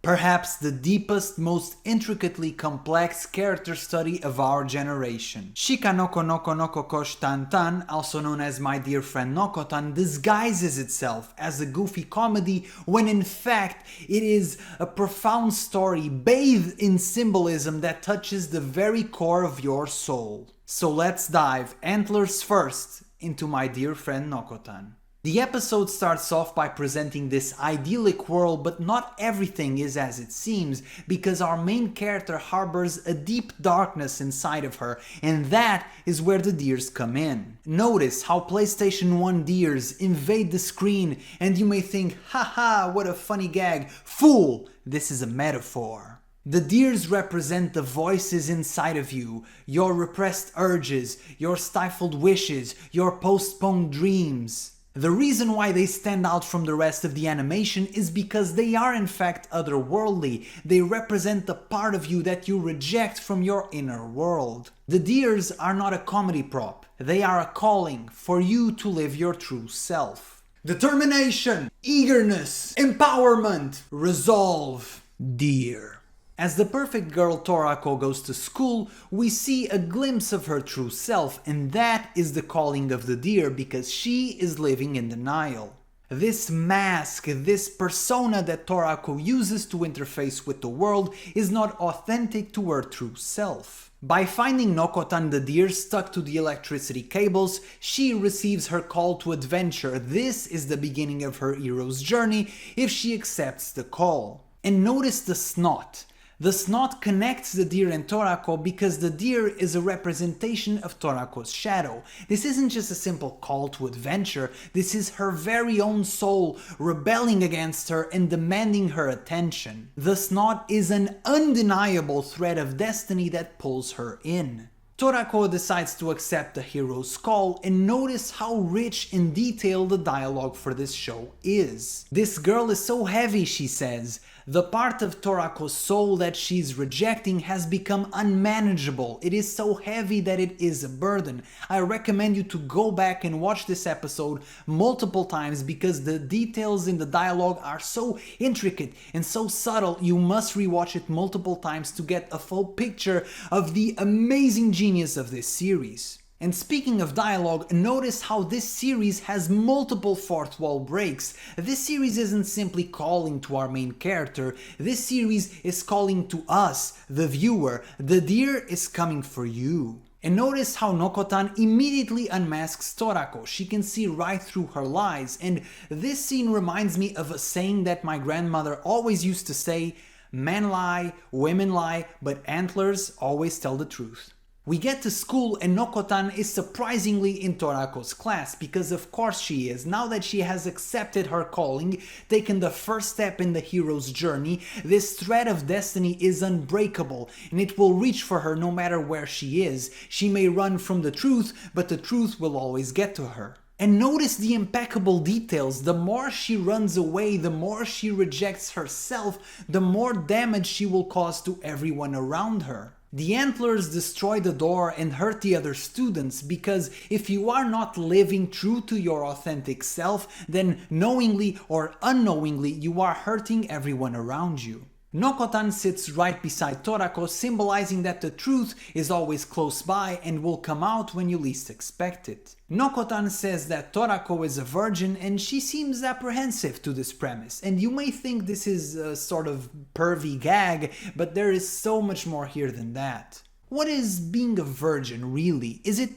Perhaps the deepest, most intricately complex character study of our generation. Shikanoko Nokonoko Koshitantan, also known as My Dear Friend Nokotan, disguises itself as a goofy comedy when in fact it is a profound story bathed in symbolism that touches the very core of your soul. So let's dive, antlers first, into My Dear Friend Nokotan. The episode starts off by presenting this idyllic world, but not everything is as it seems, because our main character harbors a deep darkness inside of her, and that is where the deers come in. Notice how PlayStation 1 deers invade the screen, and you may think, haha, what a funny gag. Fool! This is a metaphor. The deers represent the voices inside of you, your repressed urges, your stifled wishes, your postponed dreams. The reason why they stand out from the rest of the animation is because they are in fact otherworldly. They represent the part of you that you reject from your inner world. The deers are not a comedy prop. They are a calling for you to live your true self. Determination, eagerness, empowerment, resolve, deer. As the perfect girl Torako goes to school, we see a glimpse of her true self, and that is the calling of the deer because she is living in denial. This mask, this persona that Torako uses to interface with the world is not authentic to her true self. By finding Nokotan the deer stuck to the electricity cables, she receives her call to adventure. This is the beginning of her hero's journey if she accepts the call. And notice the snot. The snot connects the deer and Torako because the deer is a representation of Torako's shadow. This isn't just a simple call to adventure, this is her very own soul rebelling against her and demanding her attention. The snot is an undeniable thread of destiny that pulls her in. Torako decides to accept the hero's call, and notice how rich in detail the dialogue for this show is. This girl is so heavy, she says. The part of Torako's soul that she's rejecting has become unmanageable. It is so heavy that it is a burden. I recommend you to go back and watch this episode multiple times because the details in the dialogue are so intricate and so subtle. You must rewatch it multiple times to get a full picture of the amazing genius of this series. And speaking of dialogue, notice how this series has multiple fourth wall breaks. This series isn't simply calling to our main character, this series is calling to us, the viewer. The deer is coming for you. And notice how Nokotan immediately unmasks Torako. She can see right through her lies, and this scene reminds me of a saying that my grandmother always used to say, men lie, women lie, but antlers always tell the truth. We get to school and Nokotan is surprisingly in Torako's class, because of course she is. Now that she has accepted her calling, taken the first step in the hero's journey, this thread of destiny is unbreakable and it will reach for her no matter where she is. She may run from the truth, but the truth will always get to her. And notice the impeccable details. The more she runs away, the more she rejects herself, the more damage she will cause to everyone around her. The antlers destroy the door and hurt the other students because if you are not living true to your authentic self, then knowingly or unknowingly you are hurting everyone around you. Nokotan sits right beside Torako, symbolizing that the truth is always close by and will come out when you least expect it. Nokotan says that Torako is a virgin and she seems apprehensive to this premise, and you may think this is a sort of pervy gag, but there is so much more here than that. What is being a virgin really? Is it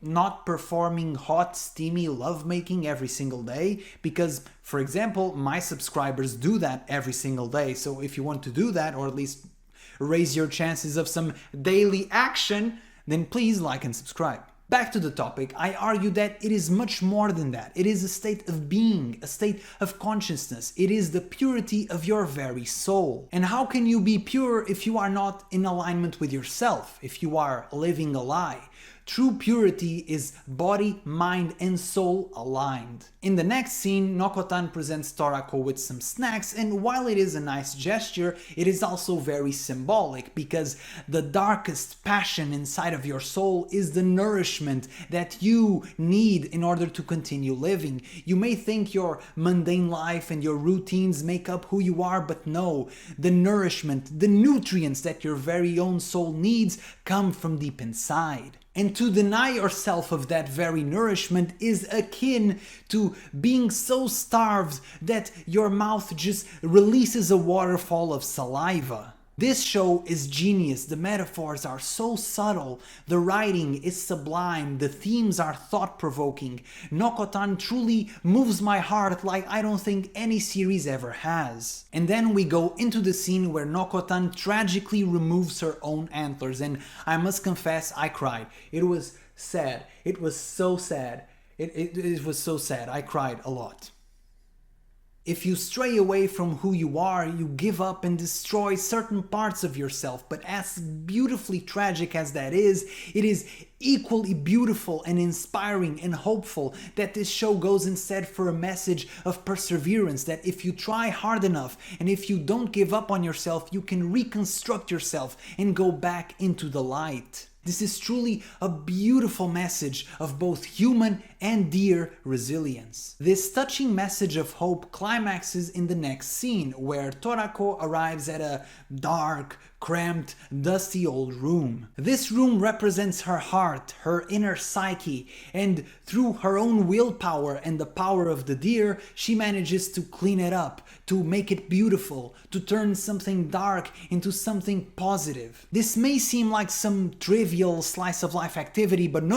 not performing hot, steamy lovemaking every single day? Because, for example, my subscribers do that every single day, so if you want to do that, or at least raise your chances of some daily action, then please like and subscribe. Back to the topic, I argue that it is much more than that. It is a state of being, a state of consciousness. It is the purity of your very soul. And how can you be pure if you are not in alignment with yourself, if you are living a lie? True purity is body, mind, and soul aligned. In the next scene, Nokotan presents Torako with some snacks, and while it is a nice gesture, it is also very symbolic, because the darkest passion inside of your soul is the nourishment that you need in order to continue living. You may think your mundane life and your routines make up who you are, but no, the nourishment, the nutrients that your very own soul needs come from deep inside. And to deny yourself of that very nourishment is akin to being so starved that your mouth just releases a waterfall of saliva. This show is genius. The metaphors are so subtle, the writing is sublime, the themes are thought-provoking. Nokotan truly moves my heart like I don't think any series ever has. And then we go into the scene where Nokotan tragically removes her own antlers, and I must confess, I cried. It was sad. It was so sad. It was so sad. I cried a lot. If you stray away from who you are, you give up and destroy certain parts of yourself. But as beautifully tragic as that is, it is equally beautiful and inspiring and hopeful that this show goes instead for a message of perseverance, that if you try hard enough and if you don't give up on yourself, you can reconstruct yourself and go back into the light. This is truly a beautiful message of both human and deer resilience. This touching message of hope climaxes in the next scene, where Torako arrives at a dark, cramped, dusty old room. This room represents her heart, her inner psyche, and through her own willpower and the power of the deer, she manages to clean it up, to make it beautiful, to turn something dark into something positive. This may seem like some trivial slice of life activity, but no.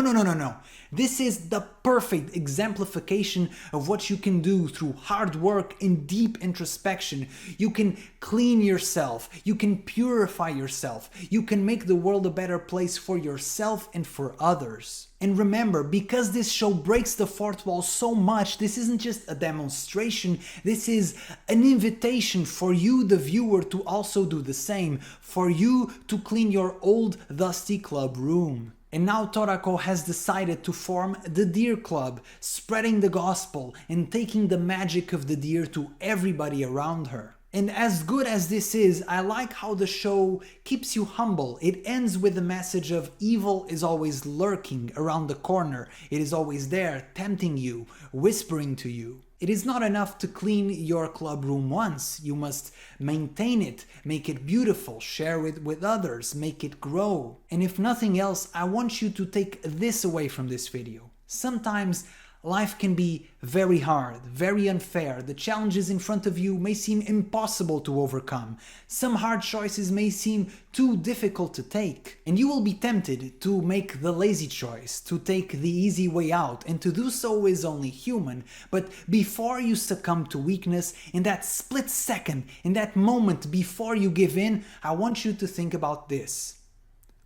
This is the perfect exemplification of what you can do through hard work and deep introspection. You can clean yourself, you can purify yourself, you can make the world a better place for yourself and for others. And remember, because this show breaks the fourth wall so much, this isn't just a demonstration, this is an invitation for you, the viewer, to also do the same, for you to clean your old dusty club room. And now Torako has decided to form the Deer Club, spreading the gospel and taking the magic of the deer to everybody around her. And as good as this is, I like how the show keeps you humble. It ends with the message of evil is always lurking around the corner. It is always there, tempting you, whispering to you. It is not enough to clean your club room once. You must maintain it, make it beautiful, share it with others, make it grow. And if nothing else, I want you to take this away from this video. Sometimes life can be very hard, very unfair. The challenges in front of you may seem impossible to overcome. Some hard choices may seem too difficult to take. And you will be tempted to make the lazy choice, to take the easy way out, and to do so is only human. But before you succumb to weakness, in that split second, in that moment before you give in, I want you to think about this.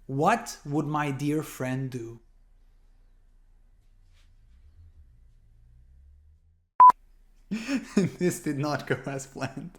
What would my dear friend do? This did not go as planned.